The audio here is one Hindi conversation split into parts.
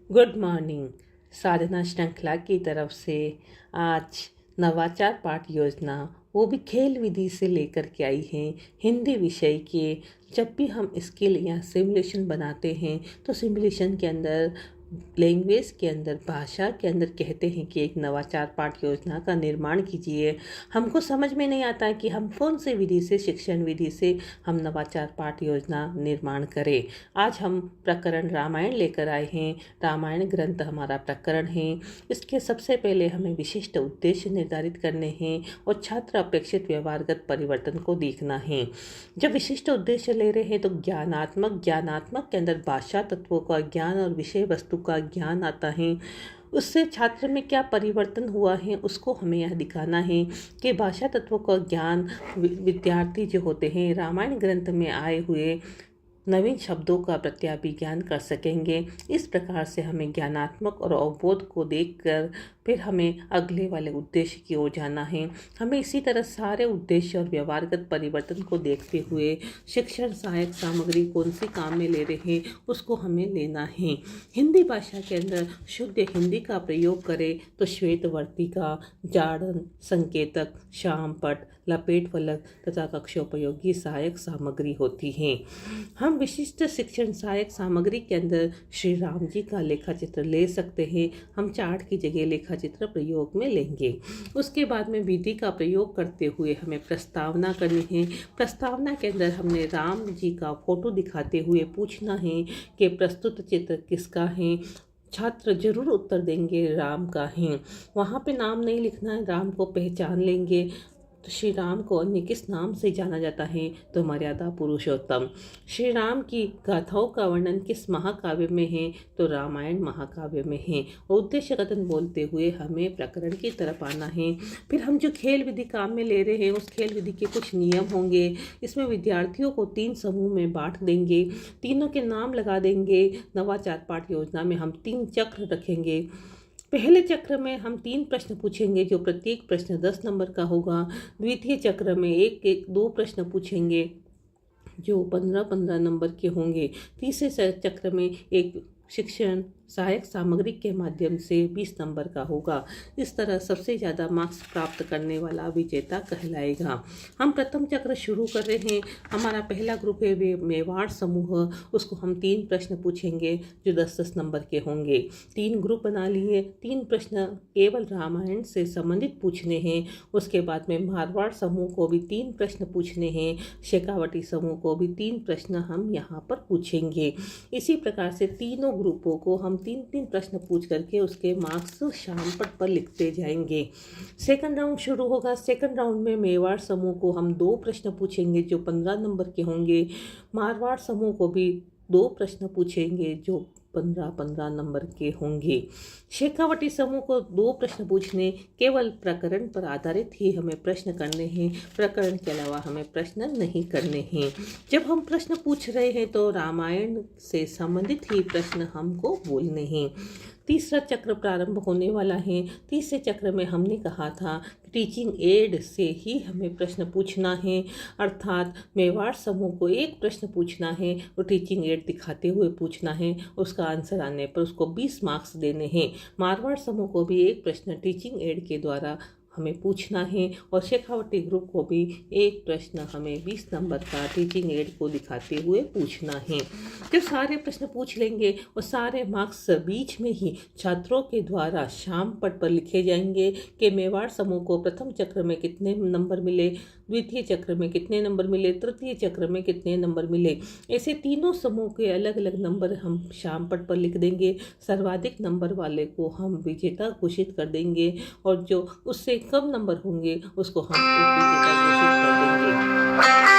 Good morning. साधना श्रृंखला की तरफ से आज नवाचार पाठ योजना वो भी खेल विधि से लेकर के आई हैं हिंदी विषय के। जब भी हम इसके लिए यहाँ सिमुलेशन बनाते हैं तो सिमुलेशन के अंदर लैंग्वेज के अंदर भाषा के अंदर कहते हैं कि एक नवाचार पाठ योजना का निर्माण कीजिए। हमको समझ में नहीं आता है कि हम कौन से विधि से शिक्षण विधि से हम नवाचार पाठ योजना निर्माण करें। आज हम प्रकरण रामायण लेकर आए हैं। रामायण ग्रंथ हमारा प्रकरण है। इसके सबसे पहले हमें विशिष्ट उद्देश्य निर्धारित करने हैं और छात्र अपेक्षित व्यवहारगत परिवर्तन को देखना है। जब विशिष्ट उद्देश्य ले रहे हैं तो ज्ञानात्मक के अंदर भाषा तत्वों का ज्ञान और विषय वस्तु का ज्ञान आता है। उससे छात्र में क्या परिवर्तन हुआ है उसको हमें यह दिखाना है कि भाषा तत्वों का ज्ञान विद्यार्थी जो होते हैं रामायण ग्रंथ में आए हुए नवीन शब्दों का प्रत्याभिज्ञान कर सकेंगे। इस प्रकार से हमें ज्ञानात्मक और अवबोध को देखकर फिर हमें अगले वाले उद्देश्य की ओर जाना है। हमें इसी तरह सारे उद्देश्य और व्यवहारगत परिवर्तन को देखते हुए शिक्षण सहायक सामग्री कौन सी काम में ले रहे हैं उसको हमें लेना है। हिंदी भाषा के अंदर शुद्ध हिंदी का प्रयोग करें तो श्वेत वर्तिका, जाड़न, संकेतक, शामपट, लपेट फलक तथा कक्षोपयोगी सहायक सामग्री होती हैं। हम विशिष्ट शिक्षण सहायक सामग्री के अंदर श्री राम जी का लेखा चित्र ले सकते हैं। हम चार्ट की जगह लेखा चित्र प्रयोग में लेंगे। उसके बाद में विधि का प्रयोग करते हुए हमें प्रस्तावना करनी है। प्रस्तावना के अंदर हमने राम जी का फोटो दिखाते हुए पूछना है कि प्रस्तुत चित्र किसका है। छात्र जरूर उत्तर देंगे राम का है। वहाँ पे नाम नहीं लिखना है, राम को पहचान लेंगे। तो श्री राम को अन्य किस नाम से जाना जाता है तो मर्यादा पुरुषोत्तम। श्री राम की गाथाओं का वर्णन किस महाकाव्य में है तो रामायण महाकाव्य में है। उद्देश्य कथन बोलते हुए हमें प्रकरण की तरफ आना है। फिर हम जो खेल विधि काम में ले रहे हैं उस खेल विधि के कुछ नियम होंगे। इसमें विद्यार्थियों को 3 समूह में बांट देंगे, तीनों के नाम लगा देंगे। नवाचार पाठ योजना में हम 3 चक्र रखेंगे। पहले चक्र में हम 3 प्रश्न पूछेंगे जो प्रत्येक प्रश्न 10 नंबर का होगा। द्वितीय चक्र में 2 प्रश्न पूछेंगे जो 15-15 नंबर के होंगे। तीसरे चक्र में एक शिक्षण सहायक सामग्री के माध्यम से 20 नंबर का होगा। इस तरह सबसे ज़्यादा मार्क्स प्राप्त करने वाला विजेता कहलाएगा। हम प्रथम चक्र शुरू कर रहे हैं। हमारा पहला ग्रुप है वे मेवाड़ समूह, उसको हम 3 प्रश्न पूछेंगे जो 10-10 नंबर के होंगे। 3 ग्रुप बना लिए। 3 प्रश्न केवल रामायण से संबंधित पूछने हैं। उसके बाद में मारवाड़ समूह को भी 3 प्रश्न पूछने हैं। शेखावटी समूह को भी 3 प्रश्न हम यहाँ पर पूछेंगे। इसी प्रकार से तीनों ग्रुपों को हम 3-3 प्रश्न पूछ करके उसके मार्क्स शामपट पर लिखते जाएंगे। सेकंड राउंड शुरू होगा। सेकंड राउंड में मेवाड़ समूह को हम 2 प्रश्न पूछेंगे जो 15 नंबर के होंगे। मारवाड़ समूह को भी 2 प्रश्न पूछेंगे जो 15-15 नंबर के होंगे। शेखावटी समूह को 2 प्रश्न पूछने, केवल प्रकरण पर आधारित ही हमें प्रश्न करने हैं। प्रकरण के अलावा हमें प्रश्न नहीं करने हैं। जब हम प्रश्न पूछ रहे हैं तो रामायण से संबंधित ही प्रश्न हमको बोलने हैं। तीसरा चक्र प्रारंभ होने वाला है। तीसरे चक्र में हमने कहा था टीचिंग एड से ही हमें प्रश्न पूछना है, अर्थात मेवाड़ समूह को 1 प्रश्न पूछना है और टीचिंग एड दिखाते हुए पूछना है। उसका आंसर आने पर उसको 20 मार्क्स देने हैं। मारवाड़ समूह को भी 1 प्रश्न टीचिंग एड के द्वारा हमें पूछना है और शेखावटी ग्रुप को भी 1 प्रश्न हमें 20 नंबर का टीचिंग एड को दिखाते हुए पूछना है। जब सारे प्रश्न पूछ लेंगे और सारे मार्क्स बीच में ही छात्रों के द्वारा शामपट पर लिखे जाएंगे कि मेवाड़ समूह को प्रथम चक्र में कितने नंबर मिले, द्वितीय चक्र में कितने नंबर मिले, तृतीय चक्र में कितने नंबर मिले। ऐसे तीनों समूह के अलग अलग नंबर हम शामपट पर लिख देंगे। सर्वाधिक नंबर वाले को हम विजेता घोषित कर देंगे और जो उससे कम नंबर होंगे उसको हम उपविजेता घोषित कर देंगे।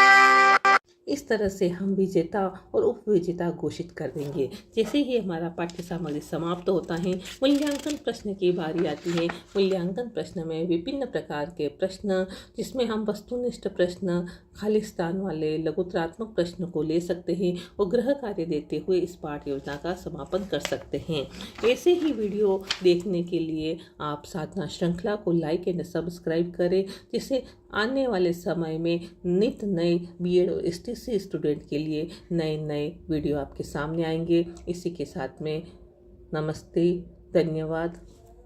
इस तरह से हम विजेता और उपविजेता घोषित कर देंगे। जैसे ही हमारा पाठ्य सामग्री समाप्त होता है मूल्यांकन प्रश्न की बारी आती है। मूल्यांकन प्रश्न में विभिन्न प्रकार के प्रश्न, जिसमें हम वस्तुनिष्ठ प्रश्न, खाली स्थान वाले लघुतरात्मक प्रश्न को ले सकते हैं और गृह कार्य देते हुए इस पाठ योजना का समापन कर सकते हैं। ऐसे ही वीडियो देखने के लिए आप साधना श्रृंखला को लाइक एंड सब्सक्राइब करें, जिससे आने वाले समय में नित्य नए बीएड और एसटीसी स्टूडेंट के लिए नए नए वीडियो आपके सामने आएंगे। इसी के साथ में नमस्ते, धन्यवाद।